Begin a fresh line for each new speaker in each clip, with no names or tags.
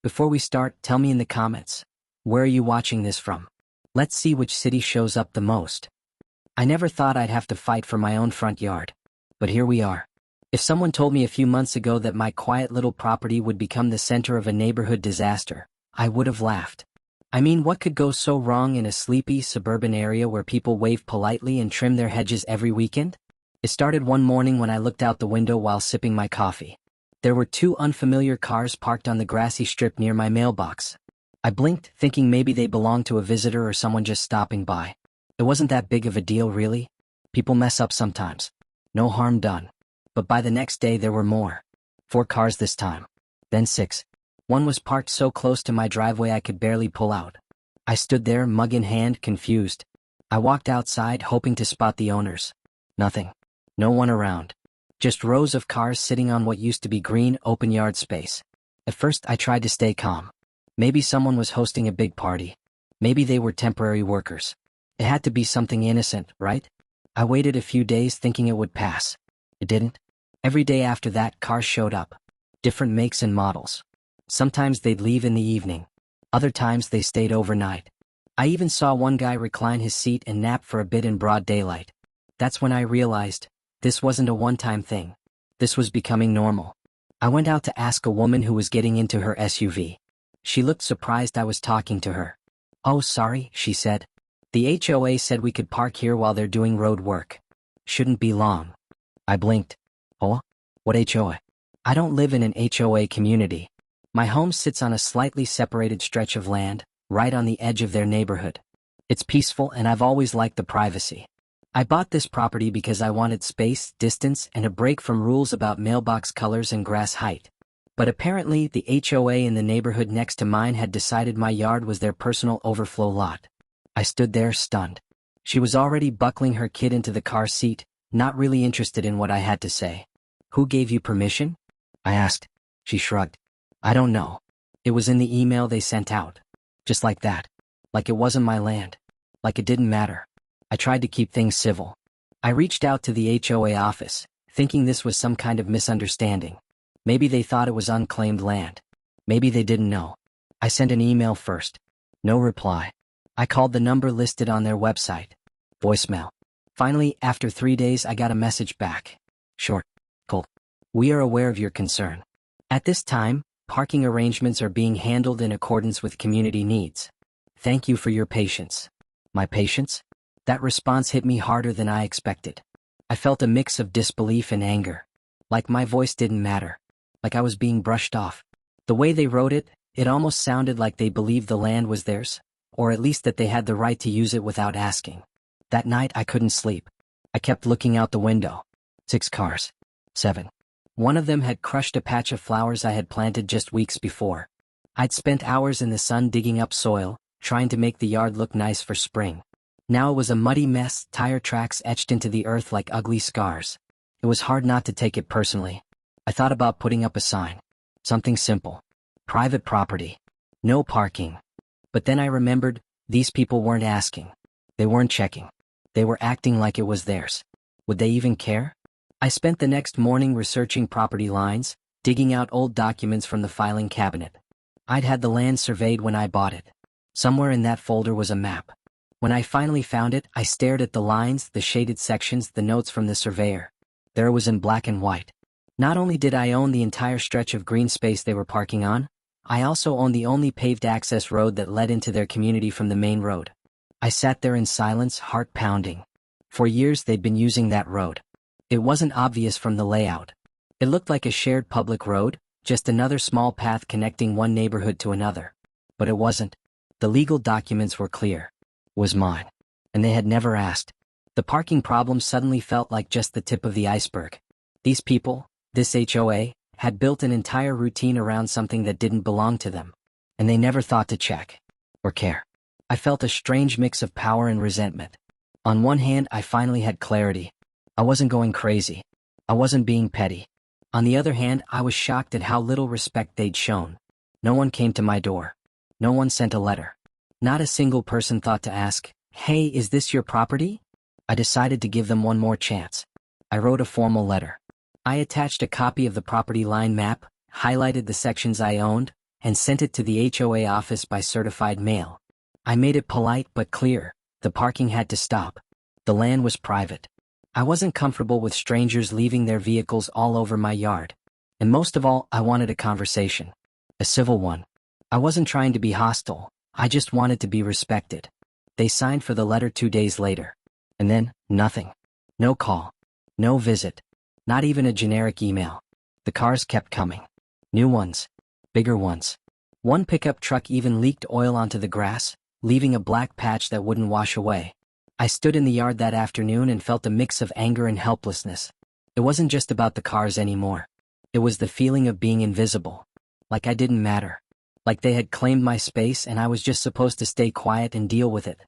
Before we start, tell me in the comments, where are you watching this from? Let's see which city shows up the most. I never thought I'd have to fight for my own front yard. But here we are. If someone told me a few months ago that my quiet little property would become the center of a neighborhood disaster, I would have laughed. I mean, what could go so wrong in a sleepy, suburban area where people wave politely and trim their hedges every weekend? It started one morning when I looked out the window while sipping my coffee. There were two unfamiliar cars parked on the grassy strip near my mailbox. I blinked, thinking maybe they belonged to a visitor or someone just stopping by. It wasn't that big of a deal, really. People mess up sometimes. No harm done. But by the next day there were more. 4 cars this time. Then 6. One was parked so close to my driveway I could barely pull out. I stood there, mug in hand, confused. I walked outside, hoping to spot the owners. Nothing. No one around. Just rows of cars sitting on what used to be green, open yard space. At first I tried to stay calm. Maybe someone was hosting a big party. Maybe they were temporary workers. It had to be something innocent, right? I waited a few days thinking it would pass. It didn't. Every day after that, cars showed up. Different makes and models. Sometimes they'd leave in the evening. Other times they stayed overnight. I even saw one guy recline his seat and nap for a bit in broad daylight. That's when I realized, this wasn't a one-time thing. This was becoming normal. I went out to ask a woman who was getting into her SUV. She looked surprised I was talking to her. "Oh, sorry," she said. "The HOA said we could park here while they're doing road work. Shouldn't be long." I blinked. "Oh? What HOA? I don't live in an HOA community. My home sits on a slightly separated stretch of land, right on the edge of their neighborhood. It's peaceful and I've always liked the privacy. I bought this property because I wanted space, distance, and a break from rules about mailbox colors and grass height. But apparently the HOA in the neighborhood next to mine had decided my yard was their personal overflow lot." I stood there stunned. She was already buckling her kid into the car seat, not really interested in what I had to say. "Who gave you permission?" I asked. She shrugged. "I don't know. It was in the email they sent out." Just like that. Like it wasn't my land. Like it didn't matter. I tried to keep things civil. I reached out to the HOA office, thinking this was some kind of misunderstanding. Maybe they thought it was unclaimed land. Maybe they didn't know. I sent an email first. No reply. I called the number listed on their website. Voicemail. Finally, after 3 days, I got a message back. Short. Cold. "We are aware of your concern. At this time, parking arrangements are being handled in accordance with community needs. Thank you for your patience." My patience? That response hit me harder than I expected. I felt a mix of disbelief and anger. Like my voice didn't matter. Like I was being brushed off. The way they wrote it, it almost sounded like they believed the land was theirs, or at least that they had the right to use it without asking. That night I couldn't sleep. I kept looking out the window. 6 cars. 7. One of them had crushed a patch of flowers I had planted just weeks before. I'd spent hours in the sun digging up soil, trying to make the yard look nice for spring. Now it was a muddy mess, tire tracks etched into the earth like ugly scars. It was hard not to take it personally. I thought about putting up a sign. Something simple. Private property. No parking. But then I remembered, these people weren't asking. They weren't checking. They were acting like it was theirs. Would they even care? I spent the next morning researching property lines, digging out old documents from the filing cabinet. I'd had the land surveyed when I bought it. Somewhere in that folder was a map. When I finally found it, I stared at the lines, the shaded sections, the notes from the surveyor. There it was in black and white. Not only did I own the entire stretch of green space they were parking on, I also owned the only paved access road that led into their community from the main road. I sat there in silence, heart pounding. For years they'd been using that road. It wasn't obvious from the layout. It looked like a shared public road, just another small path connecting one neighborhood to another. But it wasn't. The legal documents were clear. It was mine. And they had never asked. The parking problem suddenly felt like just the tip of the iceberg. These people, this HOA, had built an entire routine around something that didn't belong to them. And they never thought to check. Or care. I felt a strange mix of power and resentment. On one hand, I finally had clarity. I wasn't going crazy. I wasn't being petty. On the other hand, I was shocked at how little respect they'd shown. No one came to my door. No one sent a letter. Not a single person thought to ask, "Hey, is this your property?" I decided to give them one more chance. I wrote a formal letter. I attached a copy of the property line map, highlighted the sections I owned, and sent it to the HOA office by certified mail. I made it polite but clear: the parking had to stop. The land was private. I wasn't comfortable with strangers leaving their vehicles all over my yard. And most of all, I wanted a conversation. A civil one. I wasn't trying to be hostile, I just wanted to be respected. They signed for the letter 2 days later. And then, nothing. No call. No visit. Not even a generic email. The cars kept coming. New ones. Bigger ones. One pickup truck even leaked oil onto the grass, leaving a black patch that wouldn't wash away. I stood in the yard that afternoon and felt a mix of anger and helplessness. It wasn't just about the cars anymore. It was the feeling of being invisible. Like I didn't matter. Like they had claimed my space and I was just supposed to stay quiet and deal with it.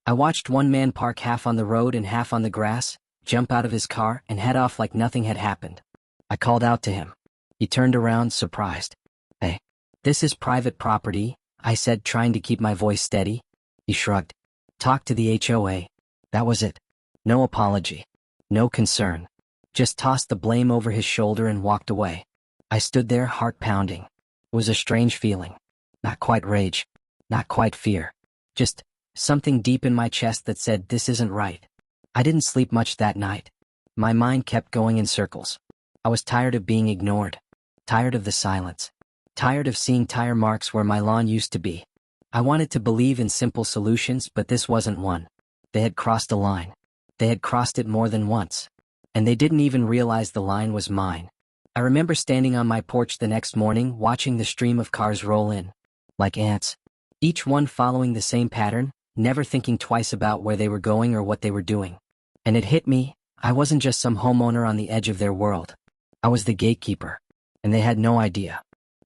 I watched one man park half on the road and half on the grass, jump out of his car, and head off like nothing had happened. I called out to him. He turned around, surprised. "Hey, this is private property," I said, trying to keep my voice steady. He shrugged. "Talk to the HOA." That was it. No apology. No concern. Just tossed the blame over his shoulder and walked away. I stood there, heart pounding. It was a strange feeling. Not quite rage. Not quite fear. Just something deep in my chest that said, this isn't right. I didn't sleep much that night. My mind kept going in circles. I was tired of being ignored. Tired of the silence. Tired of seeing tire marks where my lawn used to be. I wanted to believe in simple solutions, but this wasn't one. They had crossed a line. They had crossed it more than once. And they didn't even realize the line was mine. I remember standing on my porch the next morning, watching the stream of cars roll in. Like ants. Each one following the same pattern, never thinking twice about where they were going or what they were doing. And it hit me, I wasn't just some homeowner on the edge of their world. I was the gatekeeper. And they had no idea.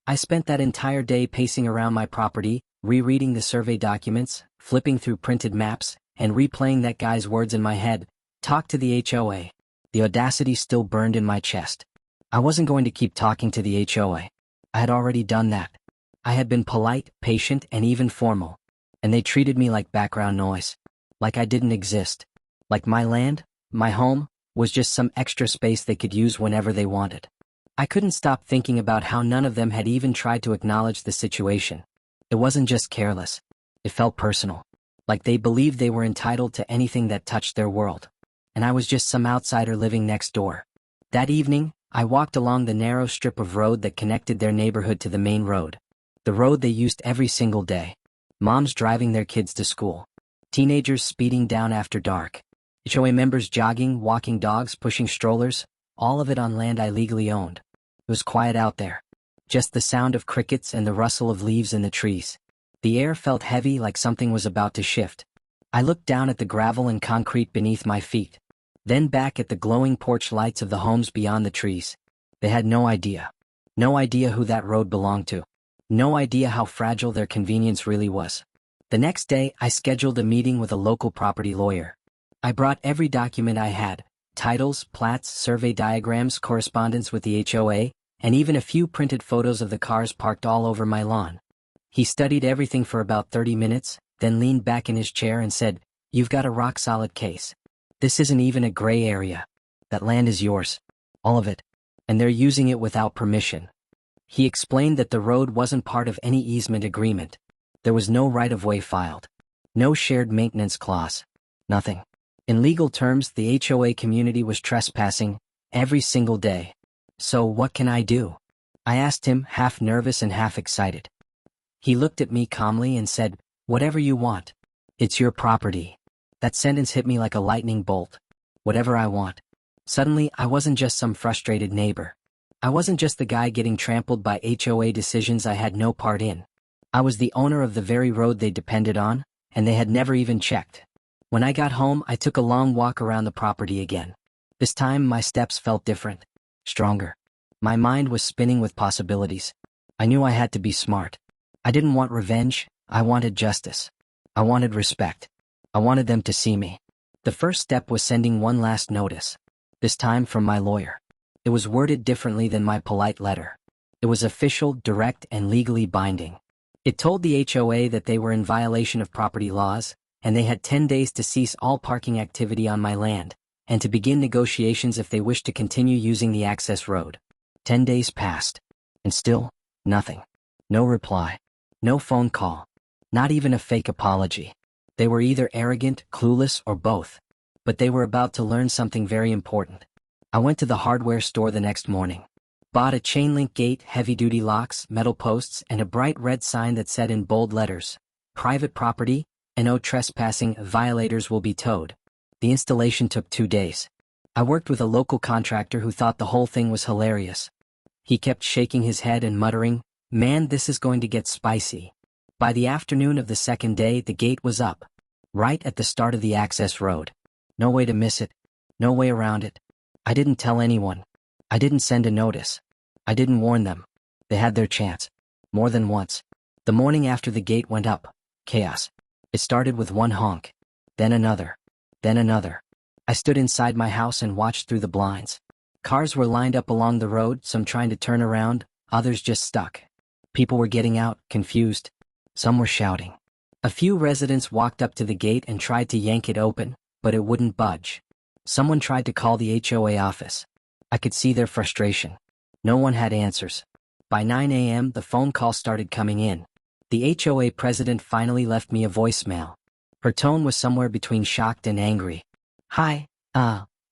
I spent that entire day pacing around my property, rereading the survey documents, flipping through printed maps, and replaying that guy's words in my head. Talk to the HOA. The audacity still burned in my chest. I wasn't going to keep talking to the HOA. I had already done that. I had been polite, patient, and even formal. And they treated me like background noise. Like I didn't exist. Like my land, my home, was just some extra space they could use whenever they wanted. I couldn't stop thinking about how none of them had even tried to acknowledge the situation. It wasn't just careless. It felt personal. Like they believed they were entitled to anything that touched their world. And I was just some outsider living next door. That evening, I walked along the narrow strip of road that connected their neighborhood to the main road. The road they used every single day. Moms driving their kids to school. Teenagers speeding down after dark. HOA members jogging, walking dogs, pushing strollers, all of it on land I legally owned. It was quiet out there. Just the sound of crickets and the rustle of leaves in the trees. The air felt heavy, like something was about to shift. I looked down at the gravel and concrete beneath my feet. Then back at the glowing porch lights of the homes beyond the trees. They had no idea. No idea who that road belonged to. No idea how fragile their convenience really was. The next day, I scheduled a meeting with a local property lawyer. I brought every document I had: titles, plats, survey diagrams, correspondence with the HOA, and even a few printed photos of the cars parked all over my lawn. He studied everything for about 30 minutes, then leaned back in his chair and said, "You've got a rock-solid case. This isn't even a gray area. That land is yours. All of it. And they're using it without permission." He explained that the road wasn't part of any easement agreement. There was no right-of-way filed. No shared maintenance clause. Nothing. In legal terms, the HOA community was trespassing every single day. So what can I do? I asked him, half nervous and half excited. He looked at me calmly and said, "Whatever you want. It's your property." That sentence hit me like a lightning bolt. Whatever I want. Suddenly, I wasn't just some frustrated neighbor. I wasn't just the guy getting trampled by HOA decisions I had no part in. I was the owner of the very road they depended on, and they had never even checked. When I got home, I took a long walk around the property again. This time, my steps felt different. Stronger. My mind was spinning with possibilities. I knew I had to be smart. I didn't want revenge, I wanted justice. I wanted respect. I wanted them to see me. The first step was sending one last notice. This time from my lawyer. It was worded differently than my polite letter. It was official, direct, and legally binding. It told the HOA that they were in violation of property laws, and they had 10 days to cease all parking activity on my land, and to begin negotiations if they wished to continue using the access road. 10 days passed. And still, nothing. No reply. No phone call. Not even a fake apology. They were either arrogant, clueless, or both. But they were about to learn something very important. I went to the hardware store the next morning. Bought a chain-link gate, heavy-duty locks, metal posts, and a bright red sign that said in bold letters, "Private property, and no trespassing, violators will be towed." The installation took 2 days. I worked with a local contractor who thought the whole thing was hilarious. He kept shaking his head and muttering, "Man, this is going to get spicy." By the afternoon of the second day, the gate was up. Right at the start of the access road. No way to miss it. No way around it. I didn't tell anyone. I didn't send a notice. I didn't warn them. They had their chance. More than once. The morning after the gate went up. Chaos. It started with one honk. Then another. Then another. I stood inside my house and watched through the blinds. Cars were lined up along the road, some trying to turn around, others just stuck. People were getting out, confused. Some were shouting. A few residents walked up to the gate and tried to yank it open, but it wouldn't budge. Someone tried to call the HOA office. I could see their frustration. No one had answers. By 9 a.m., the phone calls started coming in. The HOA president finally left me a voicemail. Her tone was somewhere between shocked and angry. "Hi,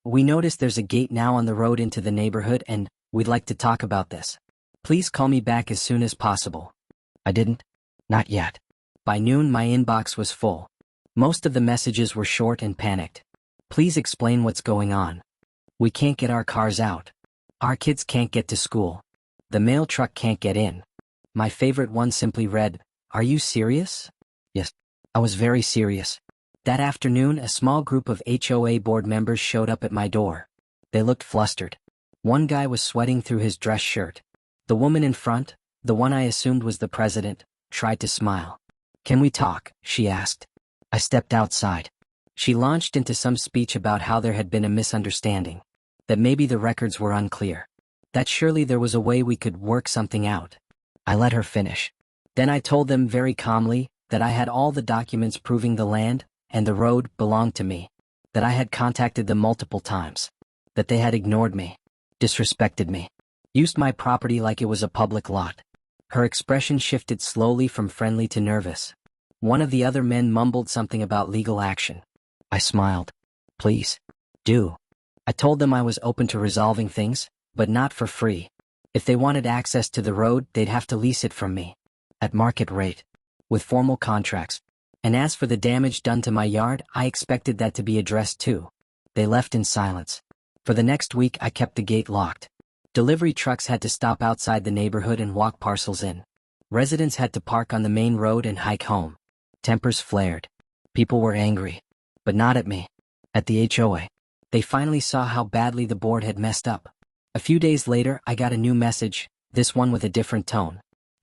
we noticed there's a gate now on the road into the neighborhood and we'd like to talk about this. Please call me back as soon as possible." I didn't. Not yet. By noon, my inbox was full. Most of the messages were short and panicked. "Please explain what's going on. We can't get our cars out. Our kids can't get to school. The mail truck can't get in." My favorite one simply read, "Are you serious?" Yes, I was very serious. That afternoon, a small group of HOA board members showed up at my door. They looked flustered. One guy was sweating through his dress shirt. The woman in front, the one I assumed was the president, tried to smile. "Can we talk?" she asked. I stepped outside. She launched into some speech about how there had been a misunderstanding, that maybe the records were unclear, that surely there was a way we could work something out. I let her finish. Then I told them very calmly that I had all the documents proving the land and the road belonged to me, that I had contacted them multiple times, that they had ignored me, disrespected me, used my property like it was a public lot. Her expression shifted slowly from friendly to nervous. One of the other men mumbled something about legal action. I smiled. "Please. Do." I told them I was open to resolving things, but not for free. If they wanted access to the road, they'd have to lease it from me. At market rate. With formal contracts. And as for the damage done to my yard, I expected that to be addressed too. They left in silence. For the next week, I kept the gate locked. Delivery trucks had to stop outside the neighborhood and walk parcels in. Residents had to park on the main road and hike home. Tempers flared. People were angry. But not at me. At the HOA. They finally saw how badly the board had messed up. A few days later, I got a new message, this one with a different tone.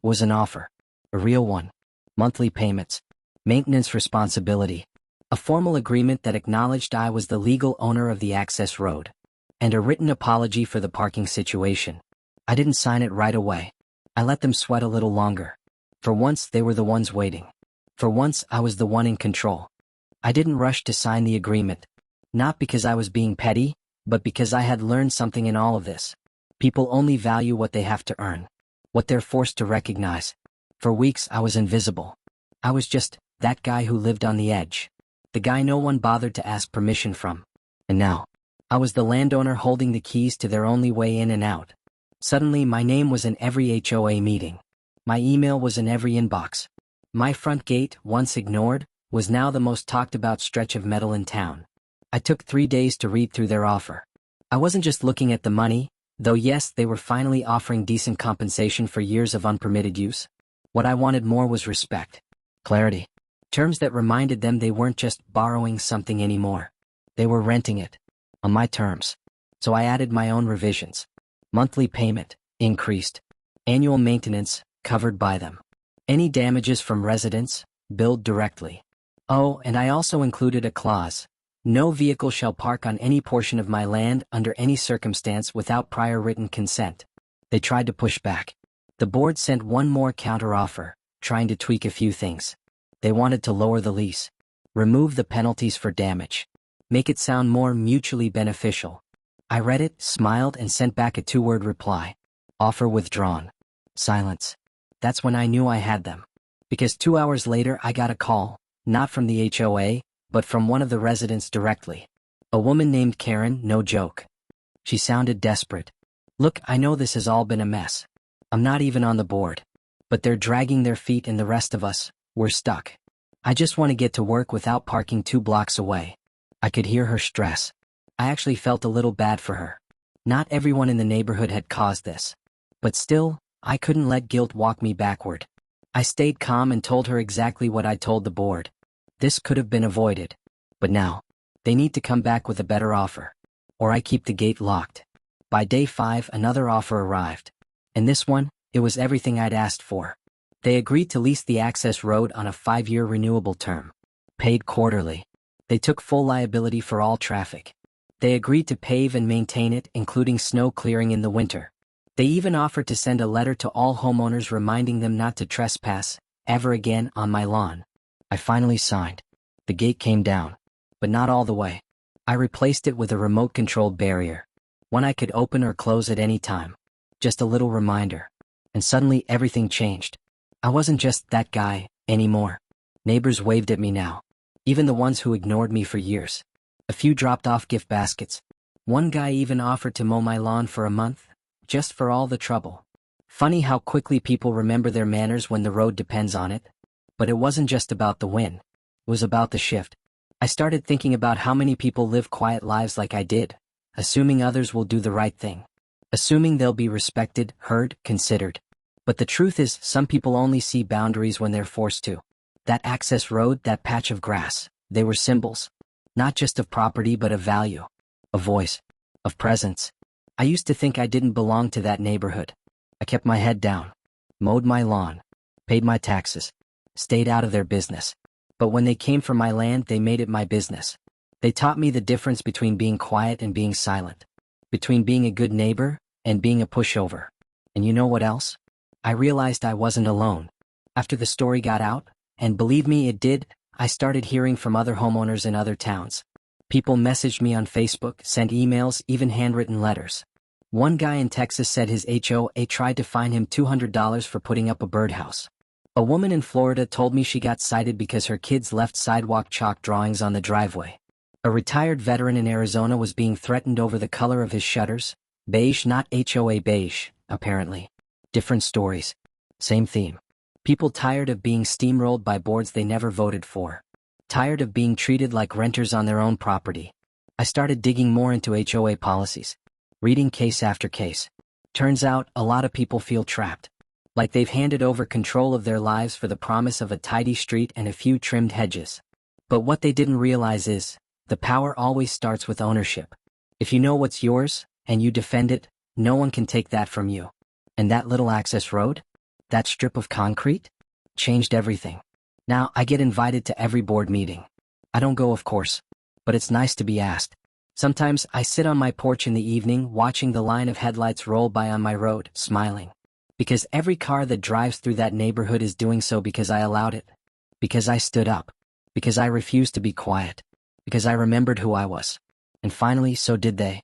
It was an offer. A real one. Monthly payments. Maintenance responsibility. A formal agreement that acknowledged I was the legal owner of the access road. And a written apology for the parking situation. I didn't sign it right away. I let them sweat a little longer. For once, they were the ones waiting. For once, I was the one in control. I didn't rush to sign the agreement. Not because I was being petty, but because I had learned something in all of this. People only value what they have to earn. What they're forced to recognize. For weeks, I was invisible. I was just that guy who lived on the edge. The guy no one bothered to ask permission from. And now, I was the landowner holding the keys to their only way in and out. Suddenly, my name was in every HOA meeting. My email was in every inbox. My front gate, once ignored, was now the most talked about stretch of metal in town. I took 3 days to read through their offer. I wasn't just looking at the money, though yes, they were finally offering decent compensation for years of unpermitted use. What I wanted more was respect. Clarity. Terms that reminded them they weren't just borrowing something anymore. They were renting it. On my terms. So I added my own revisions. Monthly payment, increased. Annual maintenance, covered by them. Any damages from residents, billed directly. Oh, and I also included a clause. No vehicle shall park on any portion of my land under any circumstance without prior written consent. They tried to push back. The board sent one more counteroffer, trying to tweak a few things. They wanted to lower the lease. Remove the penalties for damage. Make it sound more mutually beneficial. I read it, smiled, and sent back a 2-word reply. Offer withdrawn. Silence. That's when I knew I had them. Because 2 hours later I got a call, not from the HOA, but from one of the residents directly. A woman named Karen, no joke. She sounded desperate. Look, I know this has all been a mess. I'm not even on the board. But they're dragging their feet and the rest of us, we're stuck. I just want to get to work without parking 2 blocks away. I could hear her stress. I actually felt a little bad for her. Not everyone in the neighborhood had caused this. But still, I couldn't let guilt walk me backward. I stayed calm and told her exactly what I told the board. This could have been avoided. But now, they need to come back with a better offer. Or I keep the gate locked. By day 5, another offer arrived. And this one, it was everything I'd asked for. They agreed to lease the access road on a 5-year renewable term. Paid quarterly. They took full liability for all traffic. They agreed to pave and maintain it, including snow clearing in the winter. They even offered to send a letter to all homeowners reminding them not to trespass, ever again, on my lawn. I finally signed. The gate came down. But not all the way. I replaced it with a remote-controlled barrier. One I could open or close at any time. Just a little reminder. And suddenly everything changed. I wasn't just that guy anymore. Neighbors waved at me now. Even the ones who ignored me for years. A few dropped off gift baskets. One guy even offered to mow my lawn for a month, just for all the trouble. Funny how quickly people remember their manners when the road depends on it. But it wasn't just about the win. It was about the shift. I started thinking about how many people live quiet lives like I did, assuming others will do the right thing. Assuming they'll be respected, heard, considered. But the truth is, some people only see boundaries when they're forced to. That access road, that patch of grass, they were symbols. Not just of property but of value. Of voice. Of presence. I used to think I didn't belong to that neighborhood. I kept my head down. Mowed my lawn. Paid my taxes. Stayed out of their business. But when they came for my land, they made it my business. They taught me the difference between being quiet and being silent. Between being a good neighbor and being a pushover. And you know what else? I realized I wasn't alone. After the story got out, and believe me it did, I started hearing from other homeowners in other towns. People messaged me on Facebook, sent emails, even handwritten letters. One guy in Texas said his HOA tried to fine him $200 for putting up a birdhouse. A woman in Florida told me she got cited because her kids left sidewalk chalk drawings on the driveway. A retired veteran in Arizona was being threatened over the color of his shutters. Beige, not HOA beige, apparently. Different stories. Same theme. People tired of being steamrolled by boards they never voted for. Tired of being treated like renters on their own property. I started digging more into HOA policies. Reading case after case. Turns out, a lot of people feel trapped. Like they've handed over control of their lives for the promise of a tidy street and a few trimmed hedges. But what they didn't realize is, the power always starts with ownership. If you know what's yours, and you defend it, no one can take that from you. And that little access road? That strip of concrete? Changed everything. Now, I get invited to every board meeting. I don't go, of course. But it's nice to be asked. Sometimes I sit on my porch in the evening watching the line of headlights roll by on my road, smiling. Because every car that drives through that neighborhood is doing so because I allowed it. Because I stood up. Because I refused to be quiet. Because I remembered who I was. And finally, so did they.